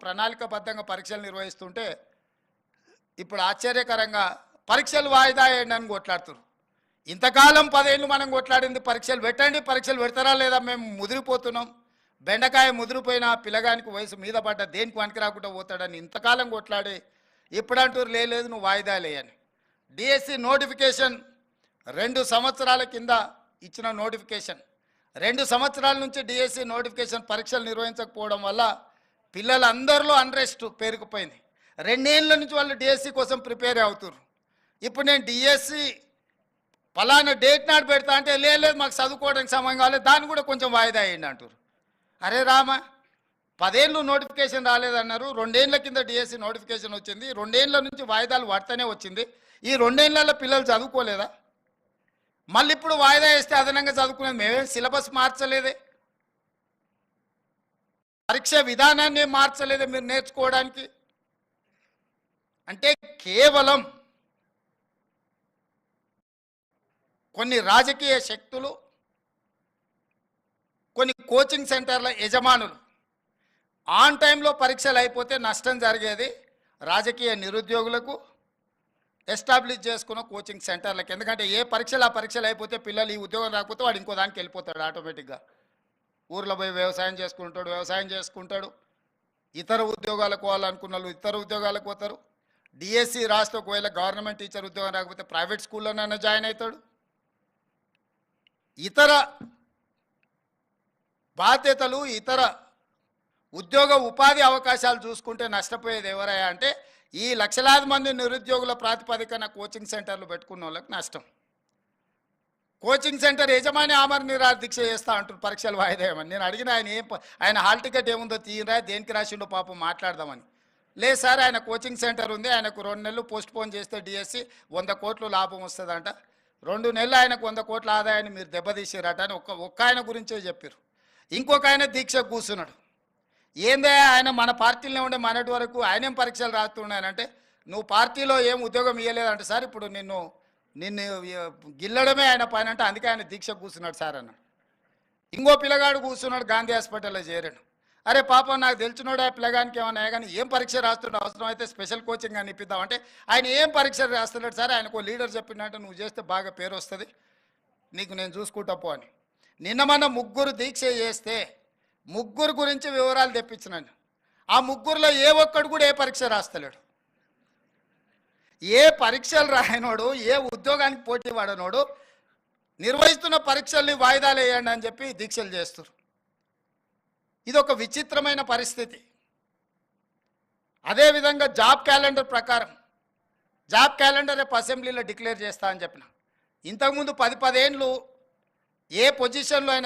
ప్రణాళికాబద్ధంగా పరీక్షలు నిర్వహిస్తుంటే ఇప్పుడు ఆశ్చర్యకరంగా పరీక్షలు వాయిదా వేయండి అని కొట్లాడుతున్నారు. ఇంతకాలం 10 ఏళ్ళు మనం కొట్లాడింది పరీక్షలు పెట్టండి, పరీక్షలు పెడతారా లేదా, మేము ముదిరిపోతున్నాం, బెండకాయ ముదిరిపోయిన పిల్లగానికి వయసు మీద పడ్డ దేనికి వనికి రాకుండా పోతాడని ఇంతకాలం కొట్లాడి ఇప్పుడంటూరు లేదు నువ్వు వాయిదా లేయని. డిఎస్సి నోటిఫికేషన్ 2 సంవత్సరాల కింద ఇచ్చిన నోటిఫికేషన్, 2 సంవత్సరాల నుంచి డిఎస్సి నోటిఫికేషన్ పరీక్షలు నిర్వహించకపోవడం వల్ల పిల్లలందరిలో అన్రెస్ట్ పేరుకుపోయింది. 2 ఏళ్ళ నుంచి వాళ్ళు డిఎస్సి కోసం ప్రిపేర్ అవుతున్నారు. ఇప్పుడు నేను డిఎస్సి ఫలానా డేట్ నాడు పెడతా అంటే లేదు మాకు చదువుకోవడానికి సమయం కావాలి, దాన్ని కూడా కొంచెం వాయిదా వేయండి అంటారు. అరే రామ, 10 ఏళ్ళు నోటిఫికేషన్ రాలేదన్నారు, 2 ఏళ్ళ కింద డిఎస్సి నోటిఫికేషన్ వచ్చింది, 2 ఏళ్ళ నుంచి వాయిదాలు పడతానే వచ్చింది. ఈ 2 ఏళ్ళలో పిల్లలు చదువుకోలేదా? మళ్ళీ ఇప్పుడు వాయిదా వేస్తే అదనంగా చదువుకునేది మేమే సిలబస్ మార్చలేదే, పరీక్ష విధానాన్ని మార్చలేదే మీరు నేర్చుకోవడానికి. అంటే కేవలం కొన్ని రాజకీయ శక్తులు, కొన్ని కోచింగ్ సెంటర్ల యజమానులు ఆన్ టైంలో పరీక్షలు అయిపోతే నష్టం జరిగేది రాజకీయ నిరుద్యోగులకు, ఎస్టాబ్లిష్ చేసుకున్న కోచింగ్ సెంటర్లకు. ఎందుకంటే ఏ పరీక్షలు ఆ పరీక్షలు అయిపోతే పిల్లలు ఈ ఉద్యోగం రాకపోతే వాడు ఇంకో దానికి వెళ్ళిపోతాడు ఆటోమేటిక్గా. ఊర్లో పోయి వ్యవసాయం చేసుకుంటాడు, ఇతర ఉద్యోగాలకు పోవాలనుకున్న వాళ్ళు ఇతర ఉద్యోగాలకు పోతారు. డిఎస్సి రాస్తే ఒకవేళ గవర్నమెంట్ టీచర్ ఉద్యోగం రాకపోతే ప్రైవేట్ స్కూల్లోనైనా జాయిన్ అవుతాడు. ఇతర బాధ్యతలు, ఇతర ఉద్యోగ ఉపాధి అవకాశాలు చూసుకుంటే నష్టపోయేది ఎవరయ్యా అంటే ఈ లక్షలాది మంది నిరుద్యోగుల ప్రాతిపదికన కోచింగ్ సెంటర్లు పెట్టుకున్న వాళ్ళకి నష్టం. కోచింగ్ సెంటర్ యజమాని ఆమరణ నిరాహార దీక్ష చేస్తా అంటారు పరీక్షలు వాయిదా వేయమని. నేను అడిగిన ఆయన హాల్ టికెట్ ఏముందో తీయరా, దేనికి రాసిండో పాపం మాట్లాడదామని. లేదు సార్, ఆయన కోచింగ్ సెంటర్ ఉంది, ఆయనకు 2 నెలలు పోస్ట్ పోన్ చేస్తే డిఎస్సి 100 కోట్లు లాభం వస్తుందంట, 2 నెలలు ఆయనకు 100 కోట్ల ఆదాయాన్ని మీరు దెబ్బతీసారట అని ఒక్క ఆయన గురించే చెప్పారు. ఇంకొక ఆయన దీక్ష కూర్చున్నాడు. ఏందే ఆయన మన పార్టీలోనే ఉండే మనటి వరకు ఆయనేం పరీక్షలు రాస్తున్నాయనంటే నువ్వు పార్టీలో ఏం ఉద్యోగం ఇవ్వలేదంటే సార్ ఇప్పుడు నిన్ను గిల్లడమే ఆయన పైన అంటే అందుకే ఆయన దీక్ష కూర్చున్నాడు సార్ అన్నాడు. ఇంకో పిల్లగాడు కూర్చున్నాడు, గాంధీ హాస్పిటల్లో చేరాడు. అరే పాపం నాకు తెలిసినోడు ఆ పిల్లగానికి ఏమన్నా కానీ ఏం పరీక్ష రాస్తుండే, అవసరం అయితే స్పెషల్ కోచింగ్ అని ఇప్పిద్దాం అంటే ఆయన ఏం పరీక్ష రాస్తున్నాడు సార్, ఆయనకు లీడర్ చెప్పిందంటే నువ్వు చేస్తే బాగా పేరు వస్తుంది, నీకు నేను చూసుకుంటా పో అని. నిన్న మన 3 దీక్ష చేస్తే 3 గురించి వివరాలు తెప్పించినాను. ఆ 3లో ఏ ఒక్కడు కూడా ఏ పరీక్ష రాస్తలేడు. ఏ పరీక్షలు రాయనోడు, ఏ ఉద్యోగానికి పోటీ పడనోడు నిర్వహిస్తున్న పరీక్షల్ని వాయిదాలు వేయండి అని చెప్పి దీక్షలు చేస్తారు. ఇది ఒక విచిత్రమైన పరిస్థితి. అదేవిధంగా జాబ్ క్యాలెండర్ ప్రకారం జాబ్ క్యాలెండర్ రేపు అసెంబ్లీలో డిక్లేర్ చేస్తా అని చెప్పిన. ఇంతకుముందు 10 ఏళ్ళు ఏ పొజిషన్లో అయినా